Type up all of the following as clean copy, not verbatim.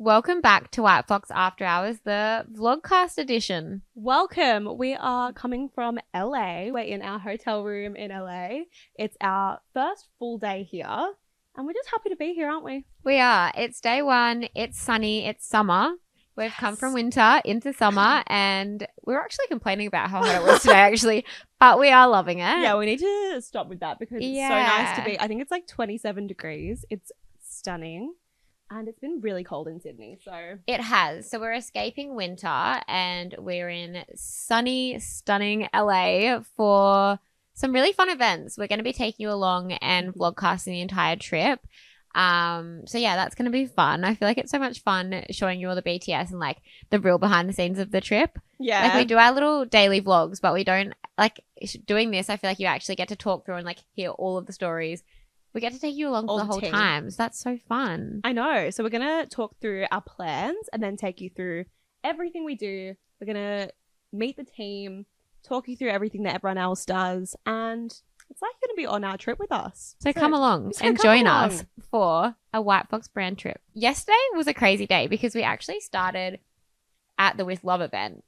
Welcome back to White Fox After Hours, the vlogcast edition. Welcome. We are coming from LA. We're in our hotel room in LA. It's our first full day here, and we're just happy to be here, aren't we? We are. It's day one. It's sunny. It's summer. We've come from winter into summer, and we were actually complaining about how hot it was today, actually, but we are loving it. Yeah, we need to stop with that because it's so nice to be. I think it's like 27 degrees. It's stunning. And it's been really cold in Sydney, so... It has. So we're escaping winter and we're in sunny, stunning LA for some really fun events. We're going to be taking you along and vlogcasting the entire trip. So yeah, that's going to be fun. I feel like it's so much fun showing you all the BTS and like the real behind the scenes of the trip. Yeah. Like we do our little daily vlogs, but we don't like doing this. I feel like you actually get to talk through and like hear all of the stories. We get to take you along for the whole time. So that's so fun. I know. So we're going to talk through our plans and then take you through everything we do. We're going to meet the team, talk you through everything that everyone else does. And it's like you're going to be on our trip with us. So come along and join us for a White Fox brand trip. Yesterday was a crazy day because we actually started at the With Love event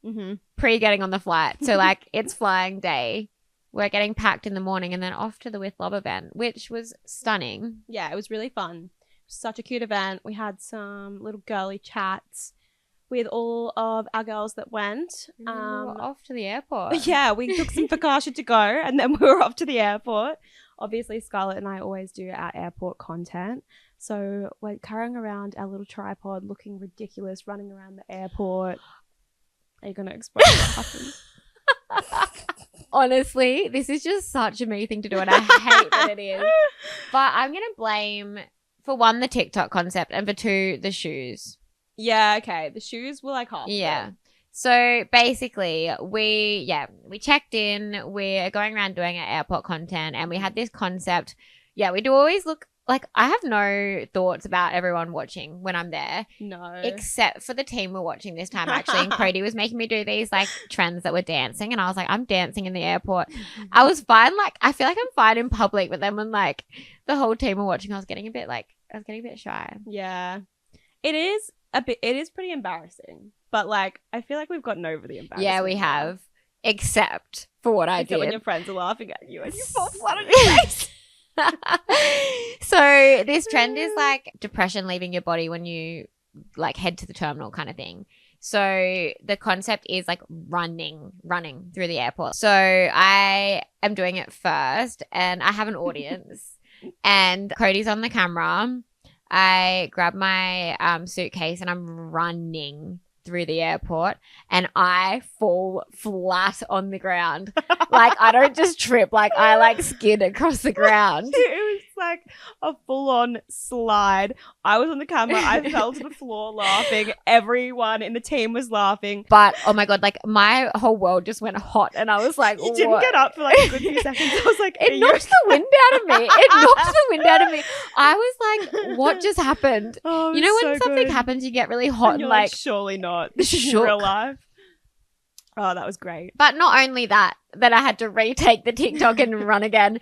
pre getting on the flight. So like it's flying day. We're getting packed in the morning and then off to the With Love event, which was stunning. Yeah, it was really fun. Such a cute event. We had some little girly chats with all of our girls that went. We were off to the airport. Yeah, we took some focaccia to go and then we were off to the airport. Obviously, Scarlett and I always do our airport content. So we're carrying around our little tripod looking ridiculous, running around the airport. Are you going to explain what happened? Honestly, this is just such a me thing to do and I hate that it is. But I'm going to blame, for one, the TikTok concept and for two, the shoes. Yeah, okay. The shoes were like half. Yeah. So basically, we checked in. We're going around doing our airport content and we had this concept. Yeah, we do always look like I have no thoughts about everyone watching when I'm there. No. Except for the team we're watching this time, actually. And Cody was making me do these, like, trends that were dancing. And I was like, I'm dancing in the airport. I was fine. Like, I feel like I'm fine in public. But then when, like, the whole team were watching, I was getting a bit shy. Yeah. It is pretty embarrassing. But, like, I feel like we've gotten over the embarrassment. Yeah, we have. Except for what I did. when your friends are laughing at you and you fall flat on your face. So this trend is like depression leaving your body when you like head to the terminal kind of thing. So the concept is like running through the airport. So I am doing it first and I have an audience and Cody's on the camera. I grab my suitcase and I'm running through the airport and I fall flat on the ground. Like I don't just trip, like I like skid across the ground. It was like a full-on slide. I was on the camera. I fell to the floor laughing. Everyone in the team was laughing. But oh my God, like my whole world just went hot and I was like, you didn't get up for like a good few seconds. I was like, it knocked the wind out of me. I was like, what just happened? Oh, you know when so something good. happens, you get really hot and and like, surely not. This is real life. Oh, that was great. But not only that I had to retake the TikTok and run again.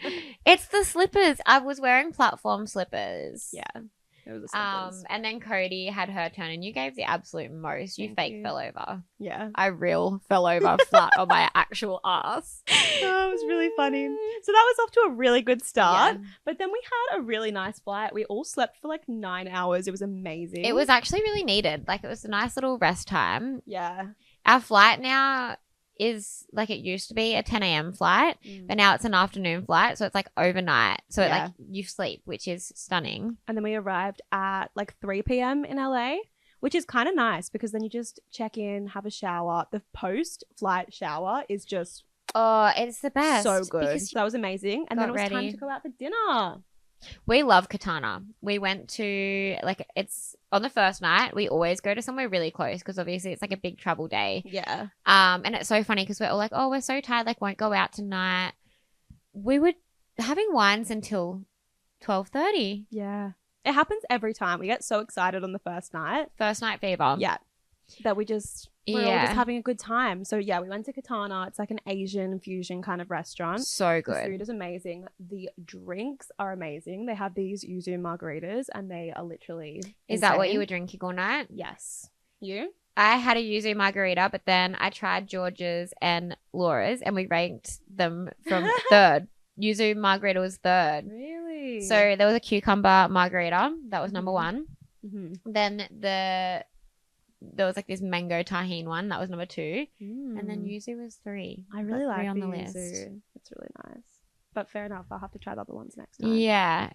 It's the slippers. I was wearing platform slippers. Yeah. It was the slippers. And then Cody had her turn and you gave the absolute most. You fell over. Yeah. I fell over flat on my actual ass. Oh, it was really funny. So that was off to a really good start. Yeah. But then we had a really nice flight. We all slept for like 9 hours. It was amazing. It was actually really needed. Like it was a nice little rest time. Yeah. Our flight now is like it used to be a 10 a.m. flight, but now it's an afternoon flight. So it's like overnight. So it, like you sleep, which is stunning. And then we arrived at like 3 p.m. in LA, which is kind of nice because then you just check in, have a shower. The post-flight shower is just it's the best. So good. So that was amazing. And then it was time to go out for dinner. We love Katana. We went to like it's on the first night. We always go to somewhere really close because obviously it's like a big travel day. Yeah. And it's so funny because we're all like, oh, we're so tired, like won't go out tonight. We were having wines until 12:30. Yeah. It happens every time. We get so excited on the first night. First night fever. Yeah. That we just we're all just having a good time. So yeah, we went to Katana. It's like an Asian fusion kind of restaurant. So The good. food is amazing. The drinks are amazing. They have these yuzu margaritas and they are literally Is that what insane. you were drinking all night? Yes. You? I had a yuzu margarita, but then I tried George's and Laura's, and we ranked them from third. Yuzu margarita was third. Really? So there was a cucumber margarita. That was number one. Mm-hmm. Then there was like this mango tahine one. That was number two. And then yuzu was three. I really But like three on the the yuzu. list. It's really nice. But fair enough. I'll have to try the other ones next time. Yeah.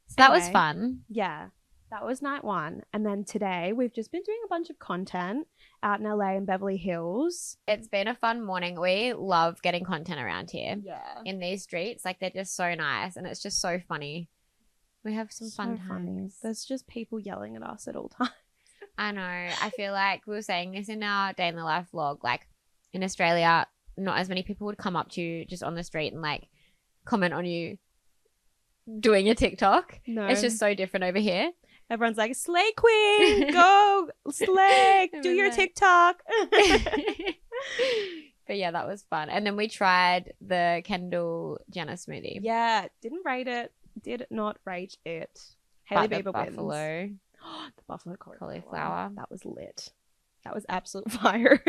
So that was Anyway. fun. Yeah. That was night one. And then today we've just been doing a bunch of content out in LA and Beverly Hills. It's been a fun morning. We love getting content around here. Yeah. In these streets. Like, they're just so nice, and it's just so funny. We have some fun times. There's just people yelling at us at all times. I know. I feel like we were saying this in our day in the life vlog. Like, in Australia, not as many people would come up to you just on the street and like comment on you doing your TikTok. No. It's just so different over here. Everyone's like, Slay Queen, go, Slay, do your TikTok. But yeah, that was fun. And then we tried the Kendall Jenner smoothie. Yeah, didn't rate it. Did not rate it. Haley But the Bieber wins. buffalo. The buffalo Cauliflower. That was lit. That was absolute fire.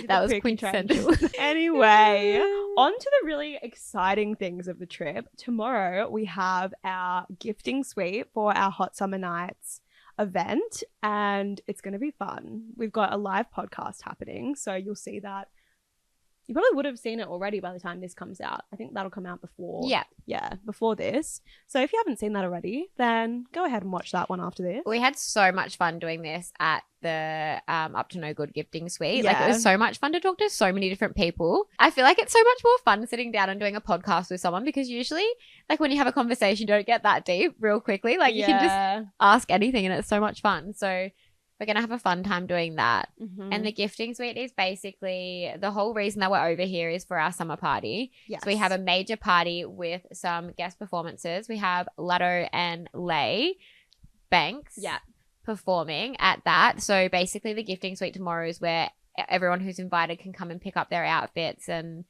That was Quick quintessential. Anyway, on to the really exciting things of the trip. Tomorrow we have our gifting suite for our Hot Summer Nights event, and it's going to be fun. We've got a live podcast happening, so you'll see that. You probably would have seen it already by the time this comes out. I think that'll come out before. Yeah, before this. So if you haven't seen that already, then go ahead and watch that one after this. We had so much fun doing this at the Up to No Good gifting suite. Yeah. Like, it was so much fun to talk to so many different people. I feel like it's so much more fun sitting down and doing a podcast with someone, because usually, like, when you have a conversation, you don't get that deep real quickly. Like, you can just ask anything, and it's so much fun. So we're going to have a fun time doing that. Mm-hmm. And the gifting suite is basically the whole reason that we're over here is for our summer party. Yes. So we have a major party with some guest performances. We have Latto and Lay Banks performing at that. So basically the gifting suite tomorrow is where everyone who's invited can come and pick up their outfits and,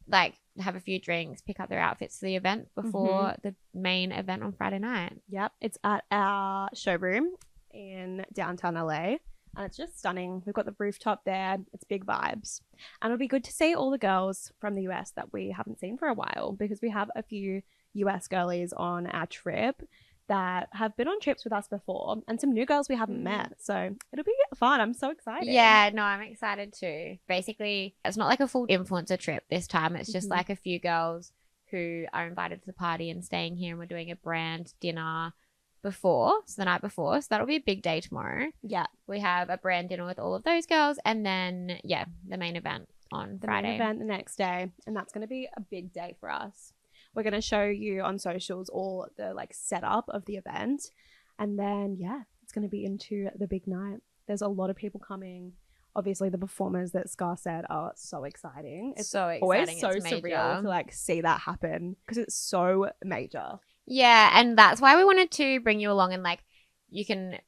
like, have a few drinks, pick up their outfits for the event before the main event on Friday night. Yep. It's at our showroom in downtown LA, and it's just stunning. We've got the rooftop there. It's big vibes, and it'll be good to see all the girls from the US that we haven't seen for a while, because we have a few US girlies on our trip that have been on trips with us before, and some new girls we haven't met. So it'll be fun. I'm so excited. Yeah, no, I'm excited too. Basically, it's not like a full influencer trip this time. It's just like a few girls who are invited to the party and staying here, and we're doing a brand dinner the night before. So that'll be a big day tomorrow. Yeah. We have a brand dinner with all of those girls, and then, the main event on Friday. The main event the next day, and that's going to be a big day for us. We're going to show you on socials all the like setup of the event, and then it's going to be into the big night. There's a lot of people coming. Obviously, the performers that Scar said are so exciting. It's so exciting. always so it's major. surreal to like see that happen, because it's so major. Yeah, and that's why we wanted to bring you along, and like you can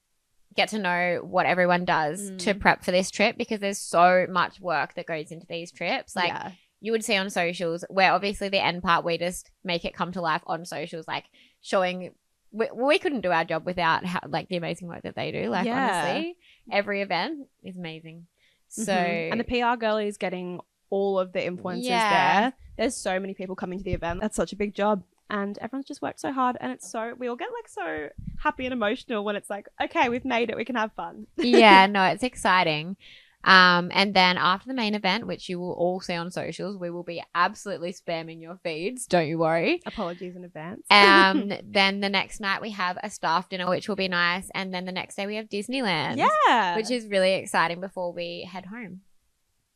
get to know what everyone does to prep for this trip, because there's so much work that goes into these trips. Like you would see on socials, where obviously the end part, we just make it come to life on socials, like showing we couldn't do our job without like the amazing work that they do. Like honestly, every event is amazing. So and the PR girl is getting all of the influencers there. There's so many people coming to the event. That's such a big job. And everyone's just worked so hard, and we all get like so happy and emotional when it's like, okay, we've made it, we can have fun. Yeah, no, it's exciting. And then after the main event, which you will all see on socials, we will be absolutely spamming your feeds. Don't you worry. Apologies in advance. Then the next night we have a staff dinner, which will be nice. And then the next day we have Disneyland. Yeah. Which is really exciting before we head home.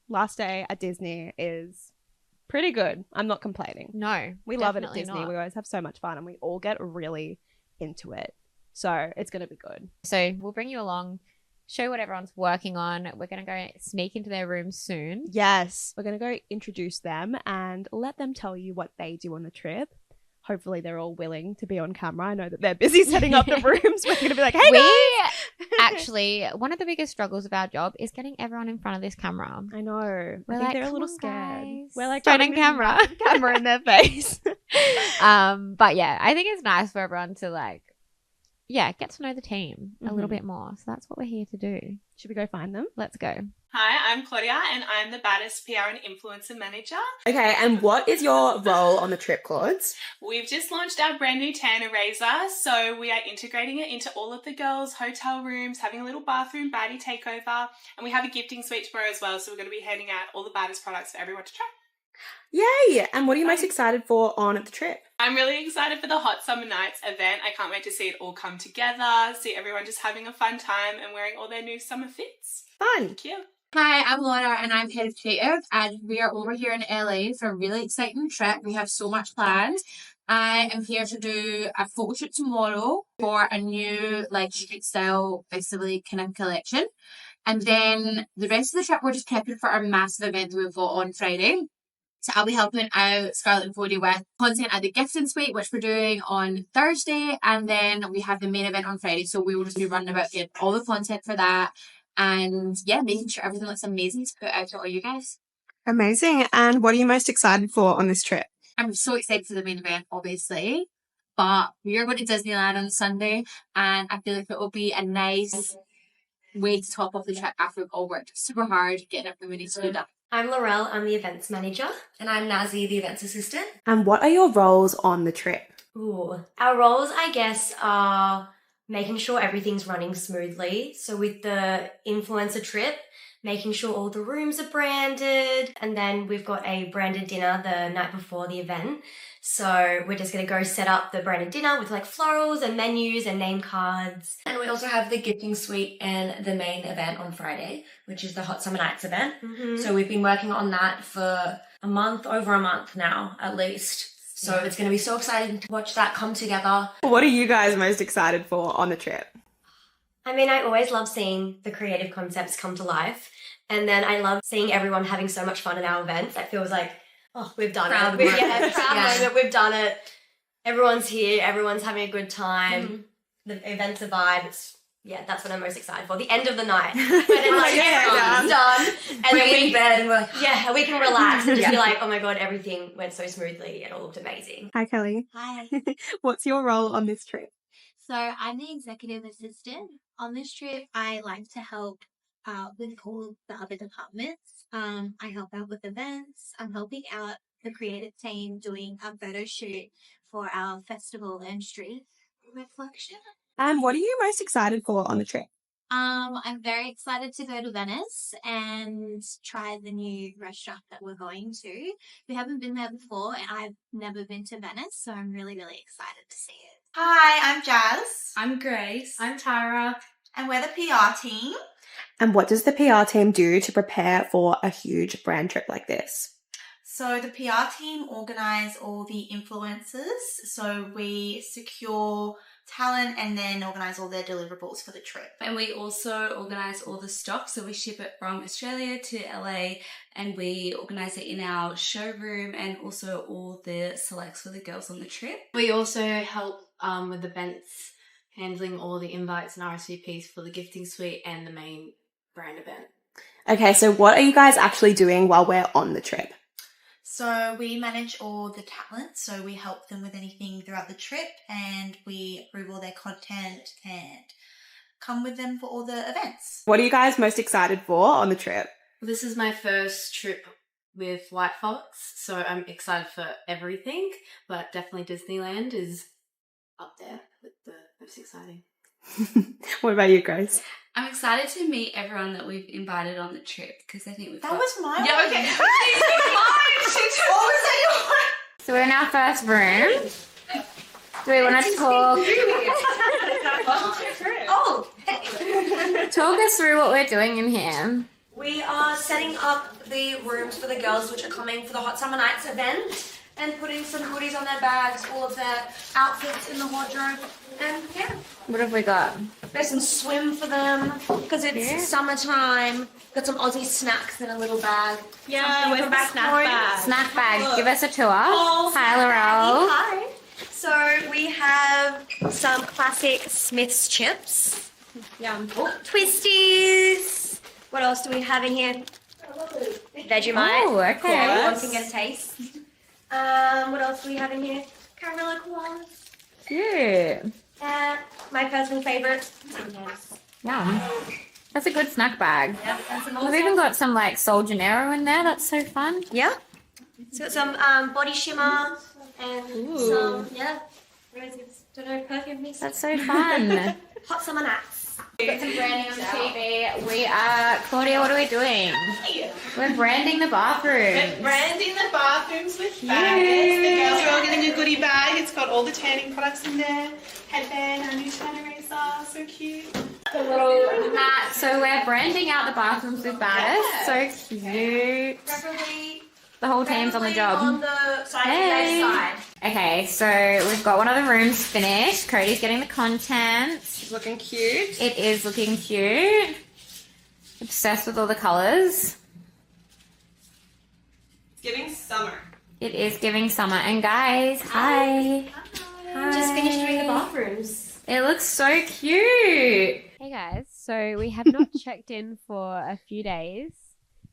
Last day at Disney is pretty good. I'm not complaining. No, we love it at definitely Disney. not. We always have so much fun, and we all get really into it. So it's going to be good. So we'll bring you along, show what everyone's working on. We're going to go sneak into their rooms soon. Yes. We're going to go introduce them and let them tell you what they do on the trip. Hopefully they're all willing to be on camera. I know that they're busy setting up the rooms. We're going to be like, hey, we guys! actually, one of the biggest struggles of our job is getting everyone in front of this camera. I know. I think like, they're a "Come little on, scared. guys." We're like Phone trying and to move camera. massive camera in their face. But yeah, I think it's nice for everyone to like, yeah, get to know the team a little bit more. So that's what we're here to do. Should we go find them? Let's go. Hi, I'm Claudia and I'm the baddest PR and influencer manager. Okay, and what is your role on the trip, Claudes? We've just launched our brand new tan eraser, so we are integrating it into all of the girls' hotel rooms, having a little bathroom baddie takeover, and we have a gifting suite tomorrow as well, so we're going to be handing out all the baddest products for everyone to try. Yay! And what are you most excited for on the trip? I'm really excited for the Hot Summer Nights event. I can't wait to see it all come together, see everyone just having a fun time and wearing all their new summer fits. Fun. Thank you. Hi, I'm Laura and I'm head of creative and we are over here in LA for a really exciting trip. We have so much planned. I am here to do a photo shoot tomorrow for a new like street style basically kind of collection. And then the rest of the trip we're just prepping for our massive event that we've got on Friday. So I'll be helping out Scarlett and Cody with content at the gifting suite, which we're doing on Thursday. And then we have the main event on Friday. So we will just be running about getting all the content for that. And yeah, making sure everything looks amazing to put out to all you guys. Amazing. And what are you most excited for on this trip? I'm so excited for the main event, obviously. But we are going to Disneyland on Sunday. And I feel like it will be a nice way to top off the trip after we've all worked super hard getting everything we need to do done. I'm Laurel, I'm the events manager. And I'm Nazi, the events assistant. And what are your roles on the trip? Ooh. Our roles, I guess, are making sure everything's running smoothly. So with the influencer trip, making sure all the rooms are branded. And then we've got a branded dinner the night before the event. So we're just going to go set up the branded dinner with like florals and menus and name cards. And we also have the gifting suite and the main event on Friday, which is the Hot Summer Nights event. Mm-hmm. So we've been working on that for over a month now, at least. So it's going to be so exciting to watch that come together. What are you guys most excited for on the trip? I mean, I always love seeing the creative concepts come to life. And then I love seeing everyone having so much fun at our events. It feels like, oh, we've done it. Proud moment. We've done it. Everyone's here. Everyone's having a good time. Mm-hmm. The event's a vibe. That's what I'm most excited for. The end of the night. When it's like, everyone's done. And we're in bed and we're like, we can relax and just be like, oh my God, everything went so smoothly. It all looked amazing. Hi, Kelly. Hi. What's your role on this trip? So I'm the executive assistant. On this trip, I like to help out with all the other departments. I help out with events. I'm helping out the creative team doing a photo shoot for our festival and street reflection. And what are you most excited for on the trip? I'm very excited to go to Venice and try the new restaurant that we're going to. We haven't been there before and I've never been to Venice, so I'm really, really excited to see it. Hi, I'm Jazz. I'm Grace. I'm Tyra. And we're the PR team. And what does the PR team do to prepare for a huge brand trip like this? So the PR team organise all the influencers. So we secure talent and then organise all their deliverables for the trip. And we also organise all the stock. So we ship it from Australia to LA and we organise it in our showroom and also all the selects for the girls on the trip. We also help with events, handling all the invites and RSVPs for the gifting suite and the main brand event. Okay, so what are you guys actually doing while we're on the trip? So we manage all the talent, so we help them with anything throughout the trip and we approve all their content and come with them for all the events. What are you guys most excited for on the trip? This is my first trip with White Fox, so I'm excited for everything, but definitely Disneyland is up there with the most exciting. What about you, Grace? I'm excited to meet everyone that we've invited on the trip because I think we've That was mine. Yeah, okay. What was that? So we're in our first room. Do we want to talk? Talk us through what we're doing in here. We are setting up the rooms for the girls which are coming for the Hot Summer Nights event and putting some hoodies on their bags, all of their outfits in the wardrobe. And What have we got? there's some swim for them because it's summertime. Got some Aussie snacks in a little bag. Yeah, where's the snack bag? Snack bag. Give us a tour. Oh, Hi, Laurel. Hi. So we have some classic Smith's chips. Yum. Oh, twisties. What else do we have in here? Vegemite. Oh, okay. Everyone can get a taste. What else do we have in here? Caramello koalas. Cute. My personal favourite. Yum. That's a good snack bag. Yeah, and some We've even got some like Sol Gennaro in there. That's so fun. Yeah. It's got some body shimmer and some roses. Don't know, perfume mix. That's so fun. Hot summer nights. Got some branding on the TV. We are, Claudia, what are we doing? We're branding the bathroom. We're branding the bathrooms with bags. The girls are all getting a goodie bag. It's got all the tanning products in there. Headband, our new tan eraser. So cute. The little mat. So we're branding out the bathrooms with Battis. So cute. Preferably The whole team's on the job. on the side of the side. Okay, so we've got one of the rooms finished. Cody's getting the content. It's looking cute. It is looking cute. Obsessed with all the colours. It's giving summer. It is giving summer. And guys, hi. Just finished doing the bathrooms. It looks so cute. Hey guys, so we have not checked in for a few days.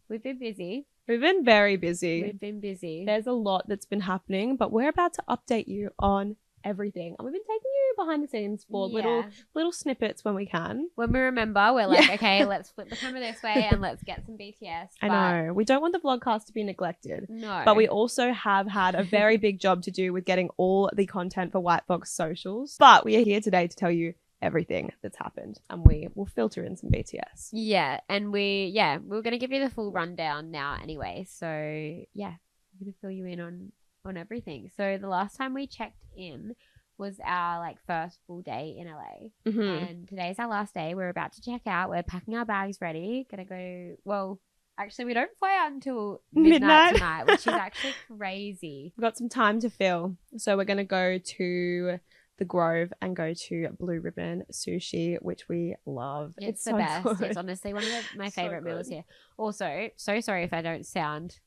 We've been busy. We've been very busy. We've been busy. There's a lot that's been happening, but we're about to update you on everything. And we've been taking you behind the scenes for little snippets when we can. When we remember, we're like, okay, let's flip the camera this way and let's get some BTS. I know. We don't want the vlogcast to be neglected. No. But we also have had a very big job to do with getting all the content for White Fox socials. But we are here today to tell you everything that's happened, and we will filter in some BTS. Yeah, and we're going to give you the full rundown now anyway. So, yeah, we're going to fill you in on everything. So, the last time we checked in was our like first full day in LA. Mm-hmm. And today's our last day. We're about to check out. We're packing our bags ready. Going to go, well, actually, we don't fly out until midnight tonight, which is actually crazy. We've got some time to fill. So, we're going to go to the Grove and go to Blue Ribbon Sushi, which we love. It's the so best. good. It's honestly one of my So favorite meals good. here. Also, so sorry if I don't sound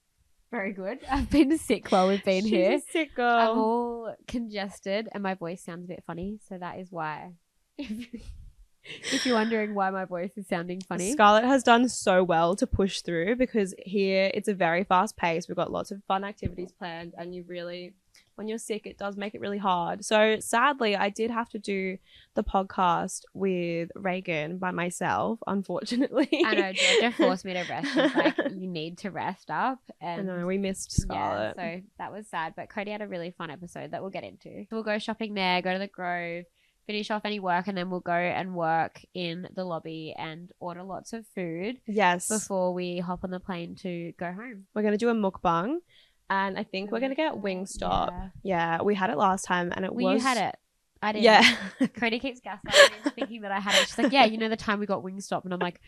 very good. I've been sick while we've been She's here. a sick I'm girl. all congested and my voice sounds a bit funny, so that is why. If you're wondering why my voice is sounding funny. Scarlett has done so well to push through, because here it's a very fast pace. We've got lots of fun activities planned, and you really, when you're sick, it does make it really hard. So sadly, I did have to do the podcast with Reagan by myself, unfortunately. I know, Georgia forced me to rest. She's like, you need to rest up. And I know, we missed Scarlett. Yeah, so that was sad. But Cody had a really fun episode that we'll get into. We'll go shopping there, go to the Grove, finish off any work, and then we'll go and work in the lobby and order lots of food. Yes. Before we hop on the plane to go home. We're going to do a mukbang, and I think we're going to get Wingstop. Yeah, we had it last time, and Well, you had it. I didn't. Yeah. Cody keeps gaslighting me, thinking that I had it. She's like, yeah, you know the time we got Wingstop? And I'm like,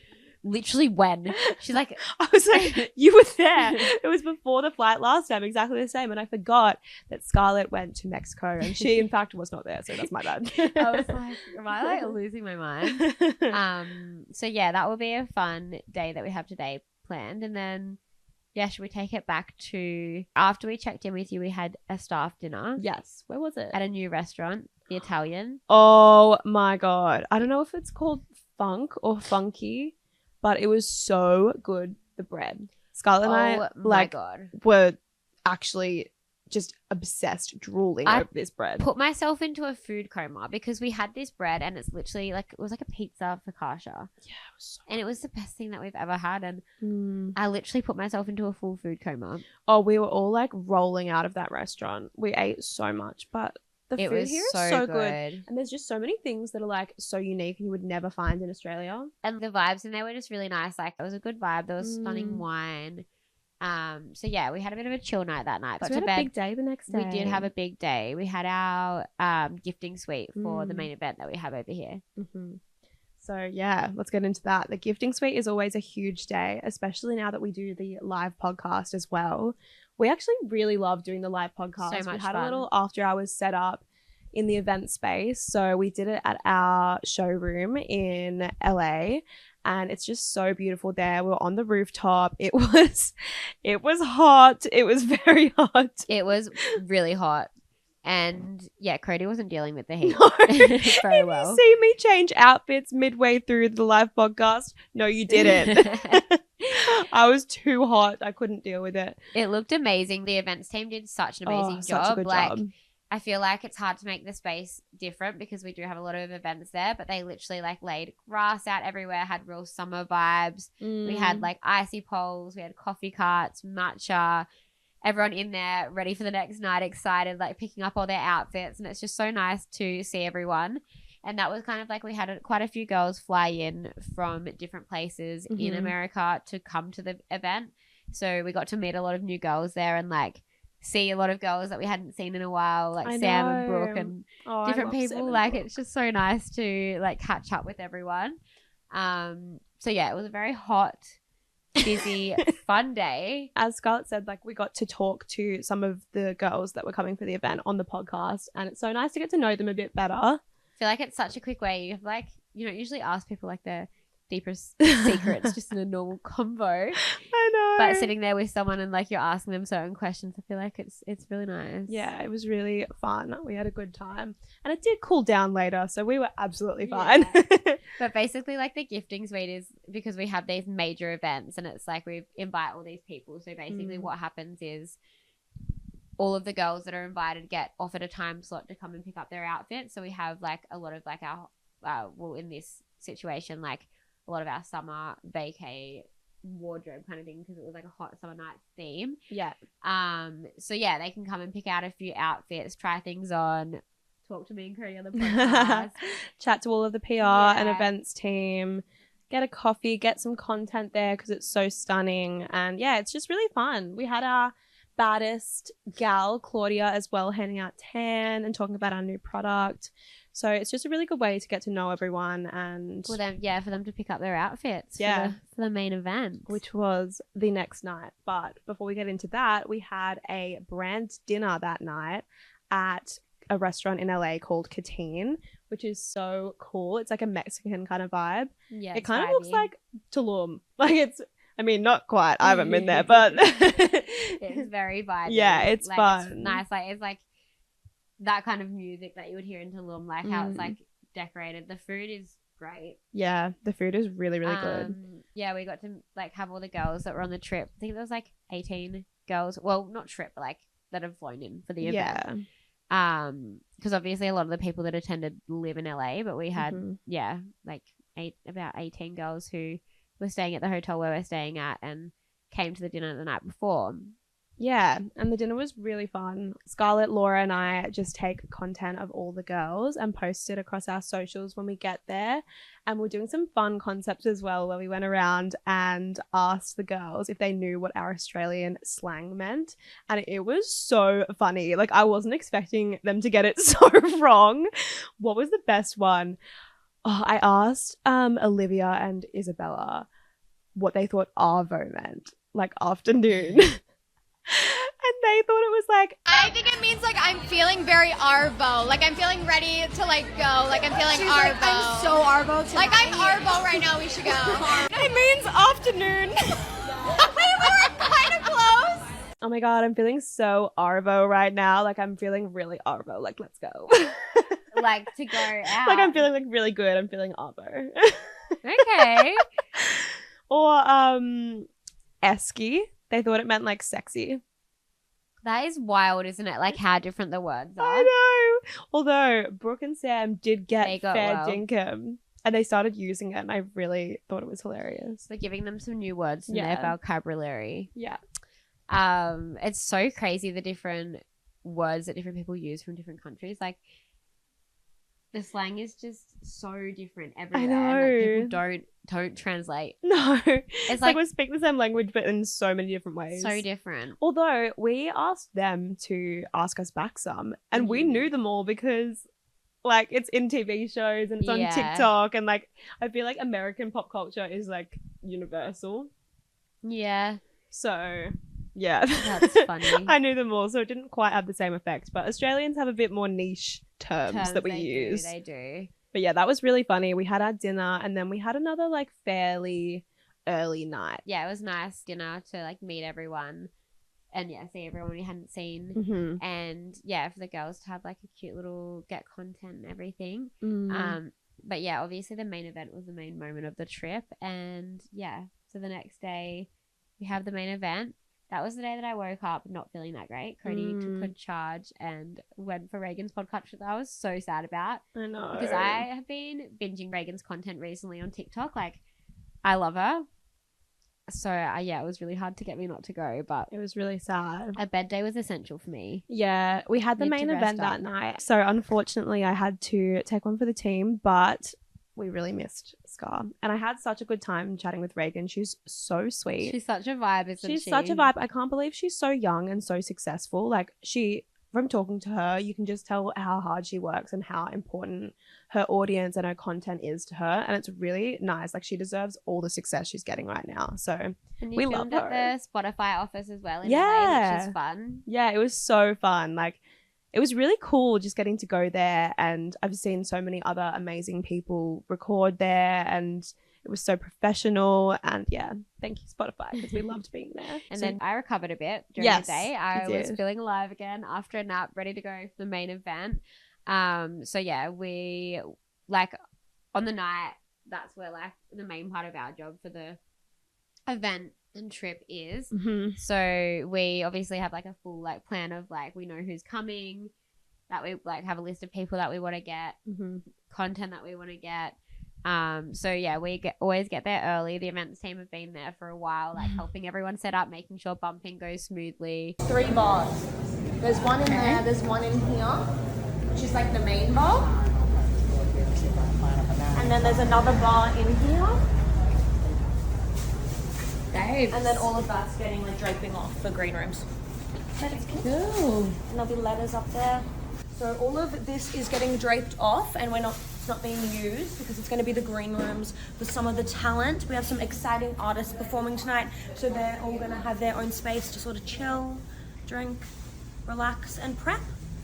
literally when? She's like, I was like, you were there. It was before the flight last time, exactly the same. And I forgot that Scarlett went to Mexico, and she, in fact, was not there. So that's my bad. I was like, am I like losing my mind? So yeah, that will be a fun day that we have today planned. And then, yeah, should we take it back to after we checked in with you, we had a staff dinner. Yes. Where was it? At a new restaurant, the Italian. Oh my God. I don't know if it's called Funk or Funky, but it was so good. The bread. Scarlett and I were actually just obsessed, drooling over this bread. Put myself into a food coma because we had this bread and it's literally like, it was like a pizza focaccia. Yeah, it was so and it was the best thing that we've ever had. And I literally put myself into a full food coma. Oh, we were all like rolling out of that restaurant. We ate so much, but the food here is so good. And there's just so many things that are like so unique and you would never find in Australia. And the vibes in there were just really nice. Like, it was a good vibe. There was stunning wine. So yeah, we had a bit of a chill night that night. So we had a big day the next day. We did have a big day. We had our gifting suite for the main event that we have over here. So yeah, let's get into that. The gifting suite is always a huge day, especially now that we do the live podcast as well. We actually really love doing the live podcast. So much we had fun. a little after hours set up in the event space. So we did it at our showroom in LA. And it's just so beautiful there. We were on the rooftop. It was hot. It was very hot. It was really hot. And yeah, Cody wasn't dealing with the heat No. very If well. you see me change outfits midway through the live podcast, no, you didn't. I was too hot. I couldn't deal with it. It looked amazing. The events team did such an amazing job. Such a good job. I feel like it's hard to make the space different because we do have a lot of events there, but they literally like laid grass out everywhere, had real summer vibes. We had like icy poles, we had coffee carts, matcha, everyone in there ready for the next night, excited, like picking up all their outfits. And it's just so nice to see everyone. And that was kind of like we had quite a few girls fly in from different places in America to come to the event. So we got to meet a lot of new girls there and like see a lot of girls that we hadn't seen in a while, like Sam and Brooke and different people. Like it's just so nice to like catch up with everyone. So yeah, it was a very hot, busy, fun day. As Scarlett said, like we got to talk to some of the girls that were coming for the event on the podcast, and it's so nice to get to know them a bit better. I feel like it's such a quick way. You have like, you don't usually ask people like their deepest secrets just in a normal convo. I know. But sitting there with someone and like you're asking them certain questions, I feel like it's really nice. Yeah, it was really fun. We had a good time. And it did cool down later, so we were absolutely fine. Yeah. But basically like the gifting suite is because we have these major events and it's like we invite all these people. So basically what happens is all of the girls that are invited get offered a time slot to come and pick up their outfit. So we have like a lot of like our, well, in this situation, like a lot of our summer vacay wardrobe kind of thing because it was like a hot summer night theme. Yeah. So yeah, they can come and pick out a few outfits, try things on, talk to me and Cody on the podcast. Chat to all of the PR and events team, get a coffee, get some content there because it's so stunning. And yeah, it's just really fun. We had our baddest gal, Claudia, as well, handing out tan and talking about our new product. So it's just a really good way to get to know everyone and for them to pick up their outfits for the main event, which was the next night. But before we get into that, we had a brand dinner that night at a restaurant in LA called Catine, which is so cool. It's like a Mexican kind of vibe. Yeah, it kind of looks like Tulum. Like it's, I mean, not quite. I haven't been there, but it's very vibey. Yeah, it's like, fun. It's nice. Like it's like that kind of music that you would hear in Tulum, like how it's like decorated. The food is great. Yeah, the food is really, really good. Yeah, we got to like have all the girls that were on the trip. I think there was like 18 girls. Well, not trip, but like that have flown in for the event. Yeah. Because obviously a lot of the people that attended live in LA, but we had like about 18 girls who were staying at the hotel where we're staying at and came to the dinner the night before. Yeah, and the dinner was really fun. Scarlett, Laura, and I just take content of all the girls and post it across our socials when we get there. And we're doing some fun concepts as well where we went around and asked the girls if they knew what our Australian slang meant. And it was so funny. Like, I wasn't expecting them to get it so wrong. What was the best one? Oh, I asked Olivia and Isabella what they thought arvo meant, like afternoon. And they thought it was like, I think it means like I'm feeling very arvo, like I'm feeling ready to like go, like I'm feeling She's arvo. Like, I'm so arvo tonight. Like I'm arvo right now, we should go. It means afternoon. We were kind of close. Oh my god, I'm feeling so arvo right now. Like I'm feeling really arvo. Like let's go. Like to go out. Like I'm feeling like really good. I'm feeling arvo. Okay. Or esky. They thought it meant like sexy. That is wild, isn't it? Like how different the words are. I know. Although Brooke and Sam did get fair well. dinkum and they started using it and I really thought it was hilarious. So giving them some new words in their vocabulary. Yeah. It's so crazy the different words that different people use from different countries. Like the slang is just so different everywhere. I know. And, like, people don't translate. No. It's like we speak the same language but in so many different ways. So different. Although we asked them to ask us back some and we knew them all because like it's in TV shows and it's on TikTok and like I feel like American pop culture is like universal. Yeah. So yeah. That's funny. I knew them all so it didn't quite have the same effect, but Australians have a bit more niche terms that we use. They do. But yeah, that was really funny. We had our dinner and then we had another like fairly early night. Yeah, it was nice dinner to like meet everyone. and yeah, see everyone we hadn't seen. Mm-hmm. And yeah, for the girls to have like a cute little get content and everything. Mm. But yeah, obviously the main event was the main moment of the trip. And yeah, so the next day we have the main event. That was the day that I woke up not feeling that great. Cody took a charge and went for Reagan's podcast that I was so sad about. I know. Because I have been binging Reagan's content recently on TikTok. Like, I love her. So, yeah, it was really hard to get me not to go, but it was really sad. A bed day was essential for me. Yeah, we had the main event that night. So, unfortunately, I had to take one for the team, but we really missed Scar. And I had such a good time chatting with Reagan. She's so sweet. She's such a vibe, isn't she? She's such a vibe. I can't believe she's so young and so successful. Like, from talking to her, you can just tell how hard she works and how important her audience and her content is to her. And it's really nice. Like, she deserves all the success she's getting right now. So and we you love filmed her. at the Spotify office as well in LA, which is fun. Yeah, it was so fun. Like, it was really cool just getting to go there. And I've seen so many other amazing people record there, and it was so professional. And yeah, thank you, Spotify, because we loved being there. And then I recovered a bit during the day. I was did. feeling alive again after a nap, ready to go for the main event. So yeah, we like on the night, that's where like the main part of our job for the event and trip is. Mm-hmm. So we obviously have like a full like plan of like we know who's coming, that we like have a list of people that we want to get, content that we want to get. So yeah, we always get there early. The events team have been there for a while, like helping everyone set up, making sure bumping goes smoothly. 3 bars. There's one in there, there's one in here, which is like the main bar. And then there's another bar in here. Dave. And then all of that's getting like draping off for green rooms. That is cool. And there'll be letters up there. So all of this is getting draped off, and it's not being used because it's going to be the green rooms for some of the talent. We have some exciting artists performing tonight, so they're all going to have their own space to sort of chill, drink, relax, and prep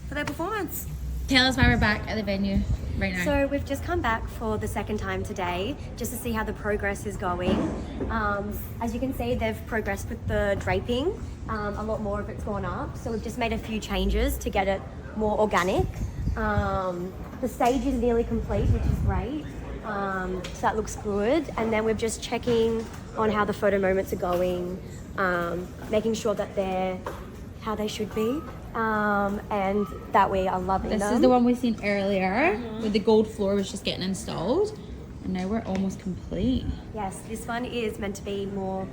for their performance. Tell us why we're back at the venue right now. So we've just come back for the second time today just to see how the progress is going. As you can see, they've progressed with the draping. A lot more of it's gone up. So we've just made a few changes to get it more organic. The stage is nearly complete, which is great. So that looks good. And then we're just checking on how the photo moments are going, making sure that they're how they should be. And that we are loving them. This is the one we seen earlier, where the gold floor was just getting installed, and now we're almost complete. Yes, this one is meant to be more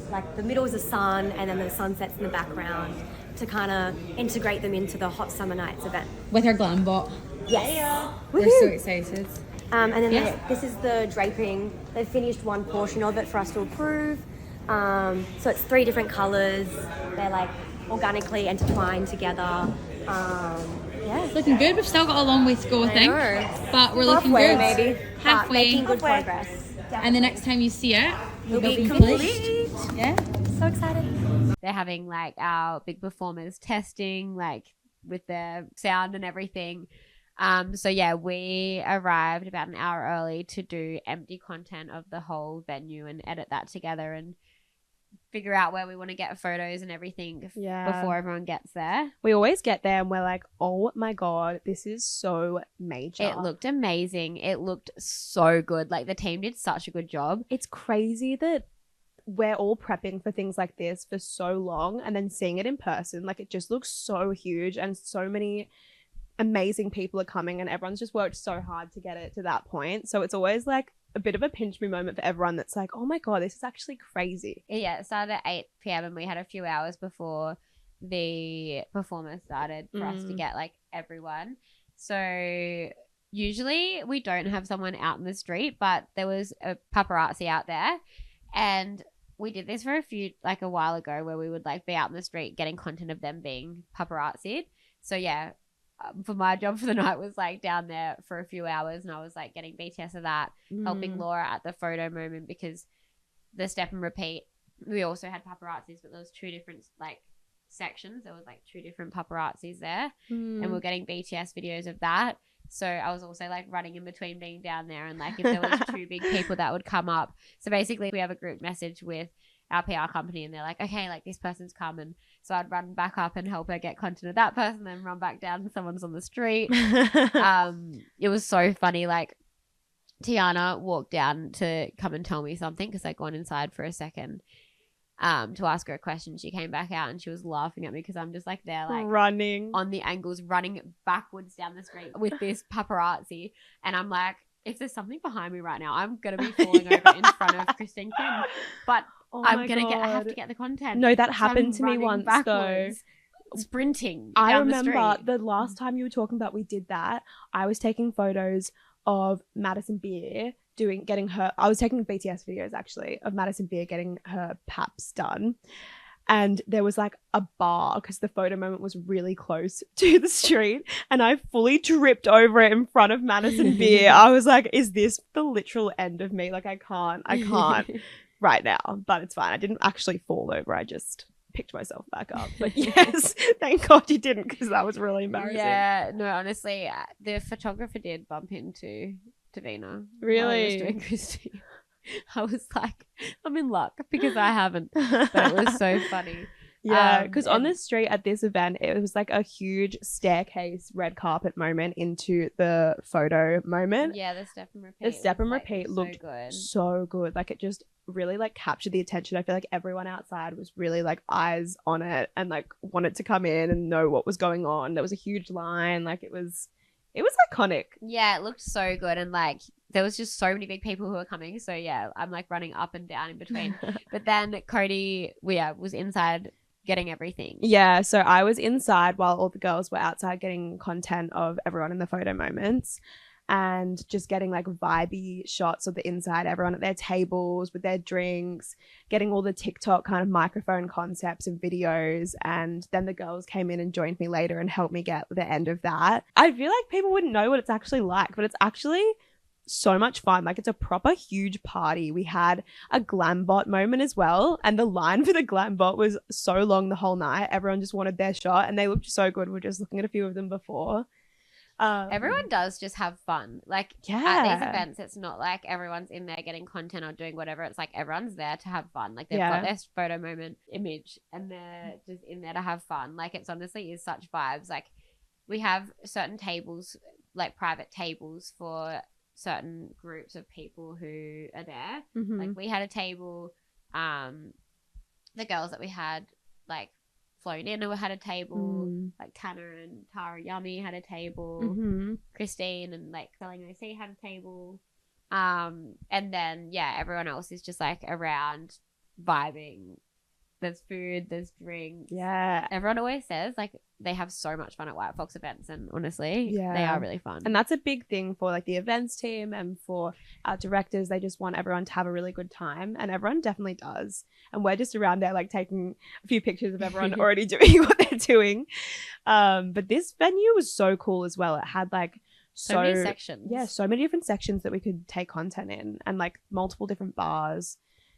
like the middle is the sun, and then the sunsets in the background to kind of integrate them into the Hot Summer Nights event. With our glam bot. Yes. We're so excited. And then this is the draping. They've finished one portion of it for us to approve. So it's 3 different colours. They're like organically intertwined together. It's looking good. We've still got a long way to go, I think. But we're looking good. Maybe. Halfway. Making good progress. And the next time you see it, It'll be complete. Yeah. So excited. They're having like our big performers testing like with their sound and everything. So yeah, we arrived about an hour early to do empty content of the whole venue and edit that together and figure out where we want to get photos and everything before everyone gets there. We always get there and we're like, oh my God, this is so major. It looked amazing. It looked so good. Like the team did such a good job. It's crazy that we're all prepping for things like this for so long and then seeing it in person. Like it just looks so huge and so many amazing people are coming and everyone's just worked so hard to get it to that point. So it's always like a bit of a pinch me moment for everyone that's like, oh my God, this is actually crazy. Yeah, it started at 8 p.m. and we had a few hours before the performance started for us to get like everyone. So usually we don't have someone out in the street, but there was a paparazzi out there, and we did this for a while ago where we would like be out in the street getting content of them being paparazzi'd. So yeah, for my job for the night was like down there for a few hours, and I was like getting BTS of that, helping Laura at the photo moment because the step and repeat, we also had paparazzis, but there was 2 different like sections. There was like 2 different paparazzis there, and we're getting BTS videos of that. So I was also like running in between being down there and like if there was 2 big people that would come up. So basically we have a group message with our PR company, and they're like, okay, like this person's coming. So I'd run back up and help her get content of that person, then run back down and someone's on the street. It was so funny. Like Tiana walked down to come and tell me something because I'd gone inside for a second to ask her a question. She came back out and she was laughing at me because I'm just like there, like running on the angles, running backwards down the street with this paparazzi. And I'm like, if there's something behind me right now, I'm gonna be falling over in front of Christine Quinn. But I have to get the content. No, that happened to me once backwards, though. Sprinting. I down remember the last time you were talking about we did that. I was taking photos of Madison Beer I was taking BTS videos actually of Madison Beer getting her paps done. And there was like a bar because the photo moment was really close to the street, and I fully tripped over it in front of Madison Beer. I was like, is this the literal end of me? Like I can't right now, but it's fine. I didn't actually fall over. I just picked myself back up. But yes, thank God you didn't, because that was really embarrassing. Yeah, no, honestly, the photographer did bump into Davina. Really? While I was doing Christy. I was like, I'm in luck because I haven't. But it was so funny. Yeah, because on the street at this event, it was like a huge staircase red carpet moment into the photo moment. Yeah, the step and repeat. The step and repeat looked good. So good. Like it just really like captured the attention. I feel like everyone outside was really like eyes on it and like wanted to come in and know what was going on. There was a huge line. Like it was iconic. Yeah, it looked so good, and like there was just so many big people who were coming. So yeah, I'm like running up and down in between. But then Cody, was inside getting everything. Yeah, so I was inside while all the girls were outside getting content of everyone in the photo moments and just getting like vibey shots of the inside, everyone at their tables with their drinks, getting all the TikTok kind of microphone concepts and videos. And then the girls came in and joined me later and helped me get the end of that. I feel like people wouldn't know what it's actually like, but it's actually so much fun. Like it's a proper huge party. We had a glam bot moment as well, and the line for the glam bot was so long the whole night. Everyone just wanted their shot and they looked so good. We were just looking at a few of them before. Everyone does just have fun. Like at these events, it's not like everyone's in there getting content or doing whatever. It's like everyone's there to have fun. Like they've got their photo moment image and they're just in there to have fun. Like it's honestly is such vibes. Like we have certain tables, like private tables for certain groups of people who are there. Mm-hmm. Like we had a table, the girls that we had like flown in had a table, like Tanner and Tara Yummy had a table, Christine and like Selling OC had a table, and then everyone else is just like around vibing. There's food, there's drinks. Yeah. Everyone always says like they have so much fun at White Fox events, and honestly, they are really fun. And that's a big thing for like the events team and for our directors. They just want everyone to have a really good time, and everyone definitely does. And we're just around there like taking a few pictures of everyone already doing what they're doing. But this venue was so cool as well. It had like so many sections. Yeah, so many different sections that we could take content in, and like multiple different bars.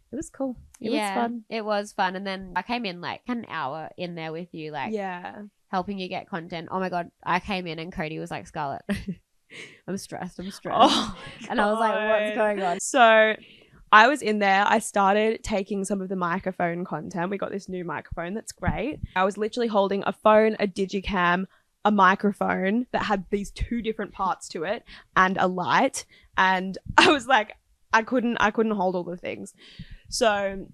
It was cool. It was fun. It was fun. And then I came in like an hour in there with you, like helping you get content. Oh my God. I came in and Cody was like, Scarlett, I'm stressed. Oh, and I was like, what's going on? So I was in there. I started taking some of the microphone content. We got this new microphone that's great. I was literally holding a phone, a digicam, a microphone that had these two different parts to it and a light. And I was like, I couldn't hold all the things. So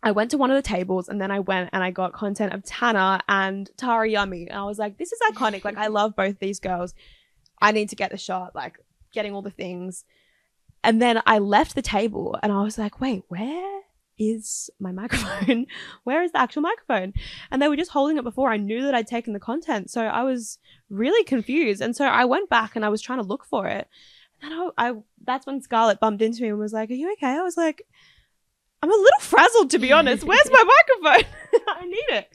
I went to one of the tables and then I went and I got content of Tanner and Tara Yummy. And I was like, this is iconic. Like, I love both these girls. I need to get the shot, like getting all the things. And then I left the table and I was like, wait, where is my microphone? Where is the actual microphone? And they were just holding it before I knew that I'd taken the content. So I was really confused. And so I went back and I was trying to look for it. And then that's when Scarlett bumped into me and was like, are you okay? I was like, I'm a little frazzled, to be honest. Where's my microphone? I need it.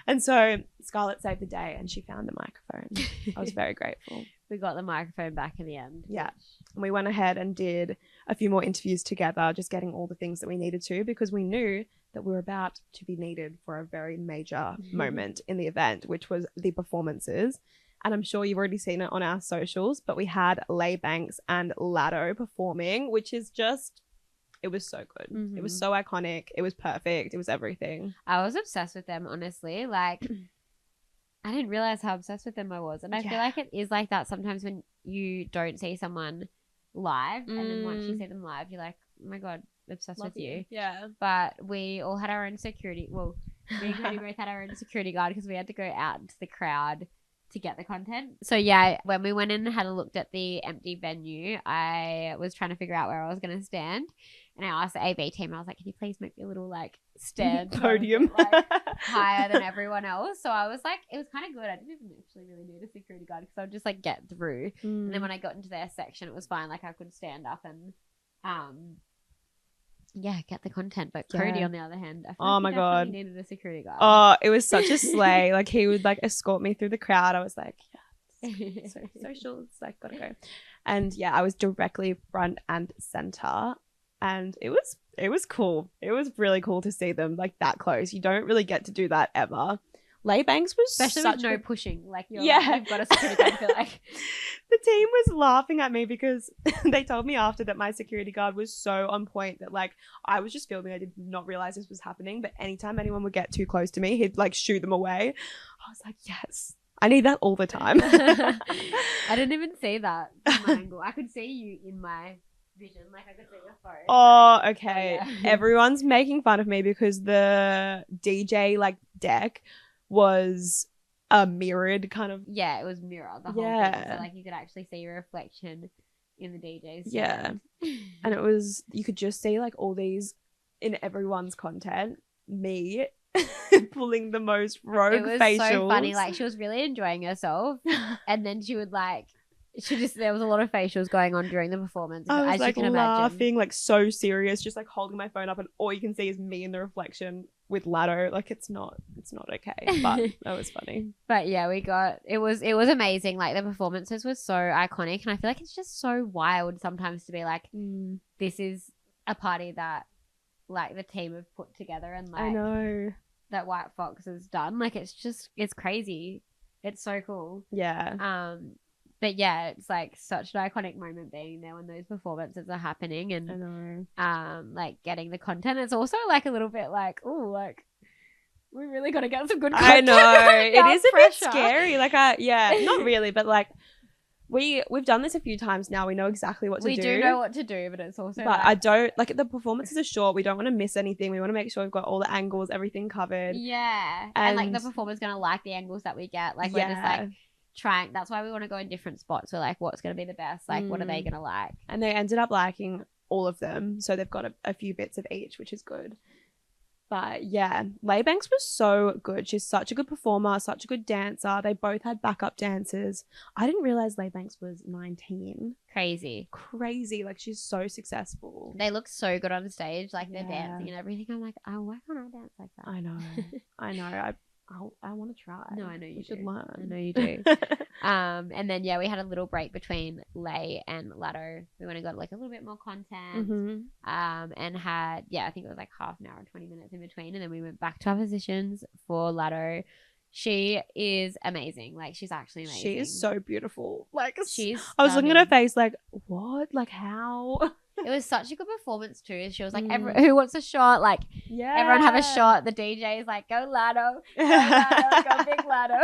And so Scarlett saved the day and she found the microphone. I was very grateful. We got the microphone back in the end. Yeah. And we went ahead and did a few more interviews together, just getting all the things that we needed to, because we knew that we were about to be needed for a very major moment in the event, which was the performances. And I'm sure you've already seen it on our socials, but we had Lay Banks and Lado performing, which is just, It was so good. Mhm. It was so iconic. It was perfect. It was everything. I was obsessed with them, honestly. Like, I didn't realize how obsessed with them I was. And I feel like it is like that sometimes when you don't see someone live. And then once you see them live, you're like, oh my God, obsessed with you. Yeah. But we all had our own security. Well, me and Cody both had our own security guard because we had to go out into the crowd to get the content. So yeah, when we went in and had a look at the empty venue, I was trying to figure out where I was going to stand. And I asked the AV team, I was like, can you please make me a little like stand podium like, higher than everyone else? So I was like, it was kind of good. I didn't even actually really need a security guard because I would just like get through. And then when I got into their section, it was fine. Like I could stand up and get the content. But Cody, on the other hand, I feel like he definitely needed a security guard. Oh, it was such a slay. Like he would like escort me through the crowd. I was like, yeah, so social. It's like gotta go. And yeah, I was directly front and center, and it was cool. It was really cool to see them like that close. You don't really get to do that ever. Leigh Banks was especially with no pushing. Like you've got a security guard. I feel like the team was laughing at me because they told me after that my security guard was so on point that like I was just filming. I did not realize this was happening, but anytime anyone would get too close to me, he'd like shoot them away. I was like, yes, I need that all the time. I didn't even see that from my angle. I could see you in my vision, like I could see your phone. Oh, okay. Everyone's making fun of me because the DJ like deck was a mirrored kind of it was mirror the whole thing, so like you could actually see your reflection in the DJ's stand. And it was, you could just see like all these in everyone's content, me pulling the most rogue facials. It was so funny, like she was really enjoying herself and then she would like there was a lot of facials going on during the performance. I was as like you can laughing, imagine. like so serious, just like holding my phone up, and all you can see is me in the reflection with Lado. Like it's not okay, but that was funny. But yeah, it was amazing. Like the performances were so iconic, and I feel like it's just so wild sometimes to be like, this is a party that like the team have put together, and like I know that White Fox has done. Like it's crazy. It's so cool. Yeah. But yeah, it's like such an iconic moment being there when those performances are happening, and I know. like getting the content. It's also like a little bit like, oh, like we really got to get some good content. I know. Right now. It is a bit scary. Like not really, but like we've done this a few times now. We know exactly what to do. We do know what to do, but it's also I don't like the performances are short. We don't want to miss anything. We want to make sure we've got all the angles, everything covered. Yeah. And like the performer's gonna like the angles that we get. Like we're just like trying, that's why we want to go in different spots. We're like, what's going to be the best? Like, what are they going to like? And they ended up liking all of them. So they've got a few bits of each, which is good. But yeah, Leigh Banks was so good. She's such a good performer, such a good dancer. They both had backup dancers. I didn't realize Leigh Banks was 19. Crazy. Like she's so successful. They look so good on stage. Like they're dancing and everything. I'm like, oh, why can't I dance like that? I know. I want to try. No, I know you should learn. I know you do. And then we had a little break between Leigh and Lado. We went and got like a little bit more content. And had I think it was like half an hour, 20 minutes in between, and then we went back to our positions for Lado. She is amazing. Like she's actually amazing. She is so beautiful. Like she's. I was looking at her face, like what? Like how? It was such a good performance too. She was like, who wants a shot? Like, everyone have a shot. The DJ is like, go Lado, go big Lado.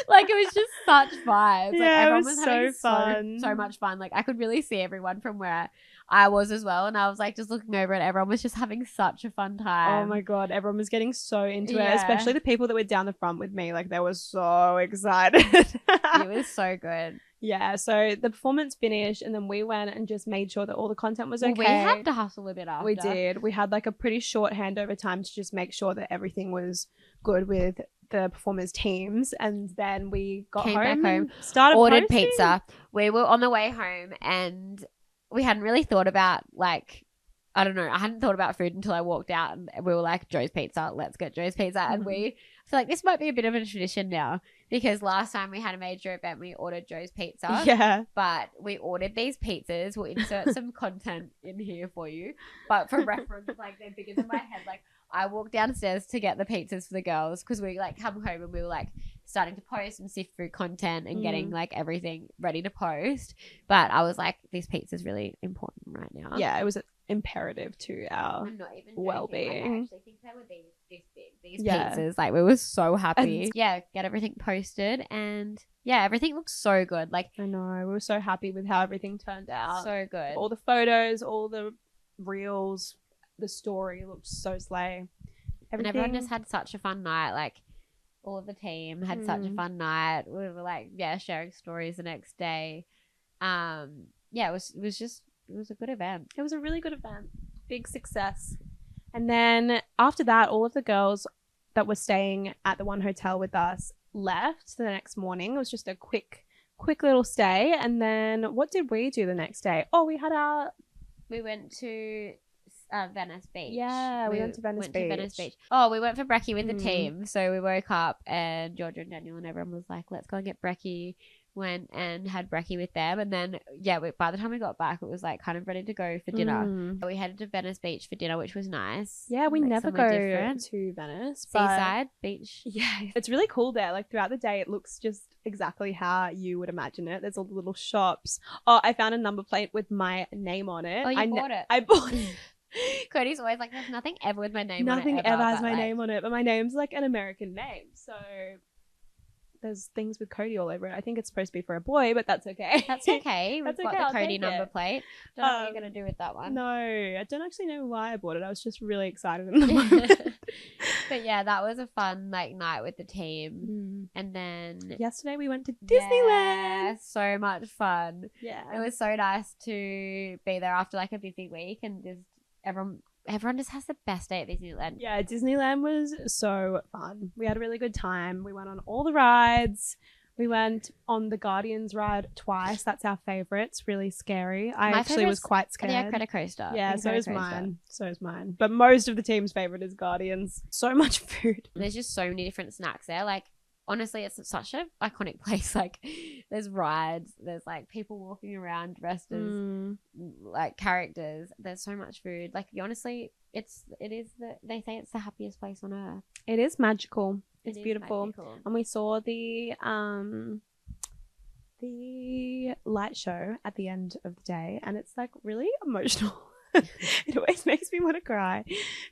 Like, it was just such vibes. Like, everyone was having fun. So much fun. Like, I could really see everyone from where I was as well. And I was like, just looking over it, everyone was just having such a fun time. Oh my God, everyone was getting so into it, especially the people that were down the front with me. Like, they were so excited. It was so good. Yeah, so the performance finished and then we went and just made sure that all the content was okay. We had to hustle a bit after. We did. We had like a pretty short handover time to just make sure that everything was good with the performers' teams, and then we got back home, ordered pizza. We were on the way home and we hadn't really thought about like, I don't know, I hadn't thought about food until I walked out and we were like, Joe's Pizza, let's get Joe's Pizza. And we feel like this might be a bit of a tradition now, because last time we had a major event, we ordered Joe's Pizza. Yeah. But we ordered these pizzas. We'll insert some content in here for you. But for reference, like they're bigger than my head. Like I walked downstairs to get the pizzas for the girls because we like come home and we were like starting to post and sift through content and getting like everything ready to post. But I was like, this pizza's really important right now. Yeah, it was imperative to our I'm not even joking. well-being. Like, I actually think they were this big. These Yeah. pizzas, like we were so happy. And- yeah, get everything posted, and yeah, everything looks so good. Like I know, we were so happy with how everything turned out. so good. All the photos, all the reels, the story looked so slay. And everyone just had such a fun night. Like all of the team had such a fun night. We were like, sharing stories the next day. It was a good event. It was a really good event. Big success. And then after that, all of the girls that were staying at the one hotel with us left the next morning. It was just a quick little stay. And then what did we do the next day? Oh, we went to Venice Beach. Yeah, we went to Venice Beach. Oh, we went for brekkie with the team. So we woke up and Georgia and Daniel and everyone was like, let's go and get brekkie. Went and had brekkie with them, and then by the time we got back, it was like kind of ready to go for dinner. We headed to Venice Beach for dinner, which was nice. Yeah, we like, never go to Venice. Seaside beach. Yeah, it's really cool there. Like throughout the day, it looks just exactly how you would imagine it. There's all the little shops. Oh, I found a number plate with my name on it. Oh, you bought it? I bought it. Cody's always like, there's nothing ever with my name on it. Nothing ever has my name on it, but my name's like an American name, so there's things with Cody all over it. I think it's supposed to be for a boy, but that's okay. That's okay. We've got the Cody number plate. Don't know what you're going to do with that one. No, I don't actually know why I bought it. I was just really excited in the moment. But yeah, that was a fun night with the team. And then yesterday we went to Disneyland. Yeah, so much fun. Yeah. It was so nice to be there after like a busy week and just everyone just has the best day at Disneyland. Yeah, Disneyland was so fun. We had a really good time. We went on all the rides. We went on the Guardians ride twice. That's our favorite. It's really scary. I actually was quite scared. The Credit Coaster. Yeah, so is mine. So is mine. But most of the team's favorite is Guardians. So much food. There's just so many different snacks there. Like, honestly, it's such an iconic place. Like, there's rides. There's like people walking around dressed as like characters. There's so much food. Like, honestly, they say it's the happiest place on earth. It is magical. It's beautiful. Magical. And we saw the light show at the end of the day, and it's like really emotional. It always makes me want to cry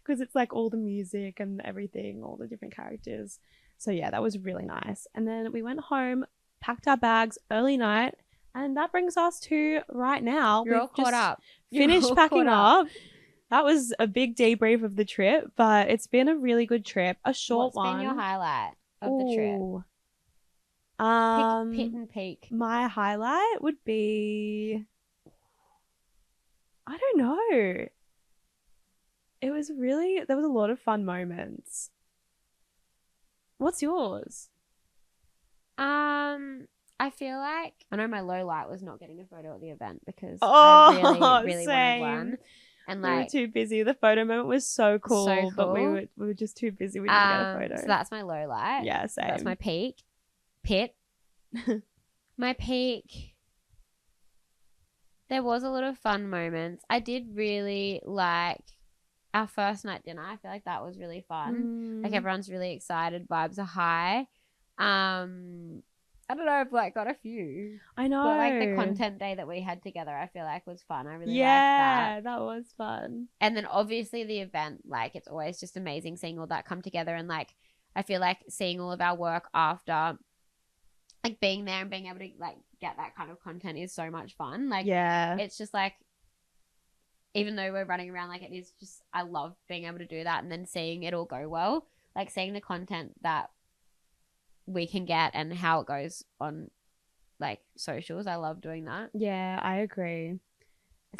because it's like all the music and everything, all the different characters. So yeah, that was really nice. And then we went home, packed our bags early night, and that brings us to right now. You're all caught up. Finished packing up. That was a big debrief of the trip, but it's been a really good trip. A short one. What's been your highlight of the trip? Pit and peak. My highlight would be, I don't know. There was a lot of fun moments. What's yours? I feel like I know my low light was not getting a photo at the event because I really wanted one. And like, we were too busy. The photo moment was so cool, but we were just too busy. We didn't get a photo. So that's my low light. Yeah, same. That's my peak. Pit. My peak. There was a lot of fun moments. I did really like our first night dinner. I feel like that was really fun. Like everyone's really excited. Vibes are high. I don't know, I've like got a few. I know. But like the content day that we had together, I feel like was fun. I really liked that. Yeah, that was fun. And then obviously the event, like it's always just amazing seeing all that come together. And like, I feel like seeing all of our work after, like being there and being able to like get that kind of content is so much fun. Like, yeah, it's just like, even though we're running around, like it is just, I love being able to do that and then seeing it all go well. Like seeing the content that we can get and how it goes on like socials. I love doing that. Yeah, I agree.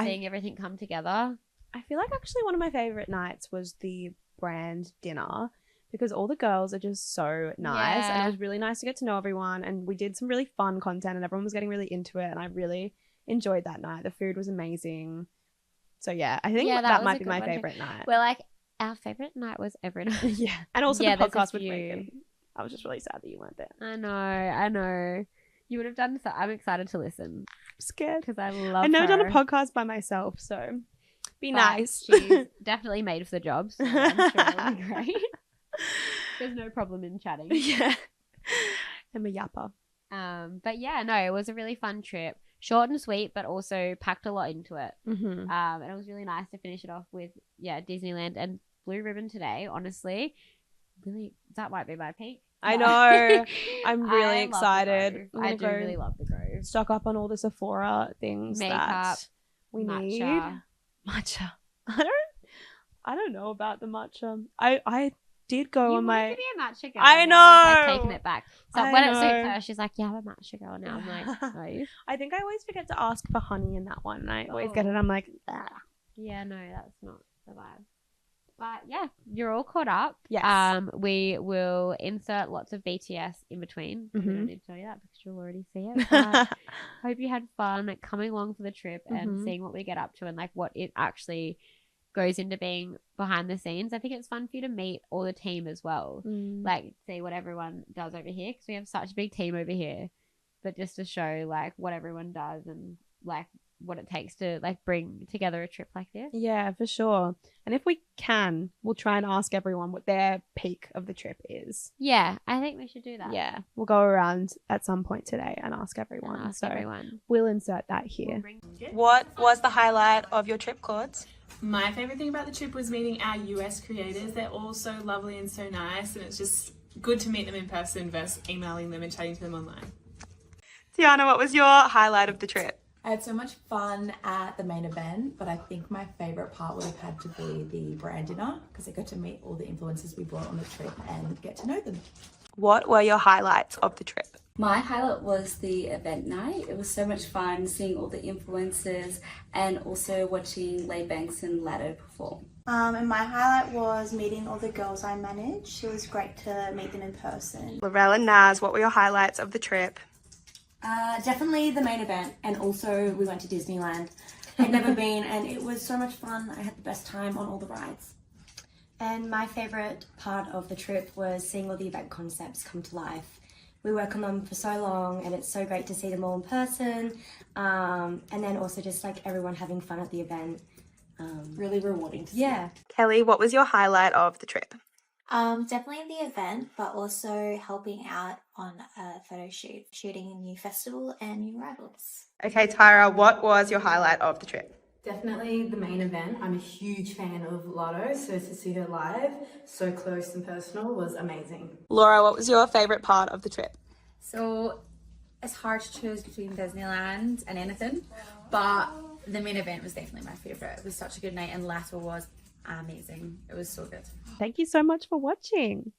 Seeing everything come together. I feel like actually one of my favorite nights was the brand dinner because all the girls are just so nice and it was really nice to get to know everyone, and we did some really fun content and everyone was getting really into it, and I really enjoyed that night. The food was amazing. So yeah, I think that might be my favorite night. Well, like our favorite night was every night. Yeah. And also the podcast with Megan. I was just really sad that you weren't there. I know. You would have done so. I'm excited to listen. I'm scared. Because I love I've never her. done a podcast by myself, so be nice. She's definitely made for the job, so I'm sure it'll be great. There's no problem in chatting. Yeah. I'm a yapper. But yeah, no, it was a really fun trip. short and sweet, but also packed a lot into it. Mm-hmm. And it was really nice to finish it off with Disneyland and Blue Ribbon today. Honestly, really, that might be my peak. I know. I'm really I love the excited. Grove. I do really love the Grove. Stock up on all the Sephora things Makeup, that we need. Matcha. I don't know about the matcha. I did go You on wanted my. to be a matcha girl. I now you've, know. taking it back. So I when it know. suits her, she's like, "Yeah, I'm a matcha girl now." I'm like, "Are you?" I think I always forget to ask for honey in that one, and I always get it. I'm like, ah. Yeah, no, that's not the vibe. But yeah, you're all caught up. Yes. We will insert lots of BTS in between. We Mm-hmm. don't need to tell you that because you'll already see it. But hope you had fun coming along for the trip and seeing what we get up to and like what it actually goes into being behind the scenes. I think it's fun for you to meet all the team as well. Like see what everyone does over here because we have such a big team over here. But just to show like what everyone does and like what it takes to like bring together a trip like this. Yeah, for sure. And if we can, we'll try and ask everyone what their peak of the trip is. Yeah, I think we should do that. Yeah, we'll go around at some point today and ask everyone. We'll insert that here. What was the highlight of your trip, Claude? My favourite thing about the trip was meeting our US creators. They're all so lovely and so nice, and it's just good to meet them in person versus emailing them and chatting to them online. Tiana, what was your highlight of the trip? I had so much fun at the main event, but I think my favourite part would have had to be the brand dinner because I got to meet all the influencers we brought on the trip and get to know them. What were your highlights of the trip? My highlight was the event night. It was so much fun seeing all the influencers and also watching Leigh Banks and Laddo perform. And my highlight was meeting all the girls I managed. It was great to meet them in person. Laurel and Naz, what were your highlights of the trip? Definitely the main event, and also we went to Disneyland. I'd never been, and it was so much fun. I had the best time on all the rides. And my favourite part of the trip was seeing all the event concepts come to life. We work on them for so long, and it's so great to see them all in person. And then also just like everyone having fun at the event. Really rewarding to see. Yeah. Kelly, what was your highlight of the trip? Definitely the event, but also helping out on a photo shoot, shooting a new festival and new rivals. Okay, Tyra, what was your highlight of the trip? Definitely the main event. I'm a huge fan of Lotto, so to see her live, so close and personal, was amazing. Laura, what was your favourite part of the trip? So it's hard to choose between Disneyland and anything, but the main event was definitely my favourite. It was such a good night, and Latto was amazing. It was so good. Thank you so much for watching.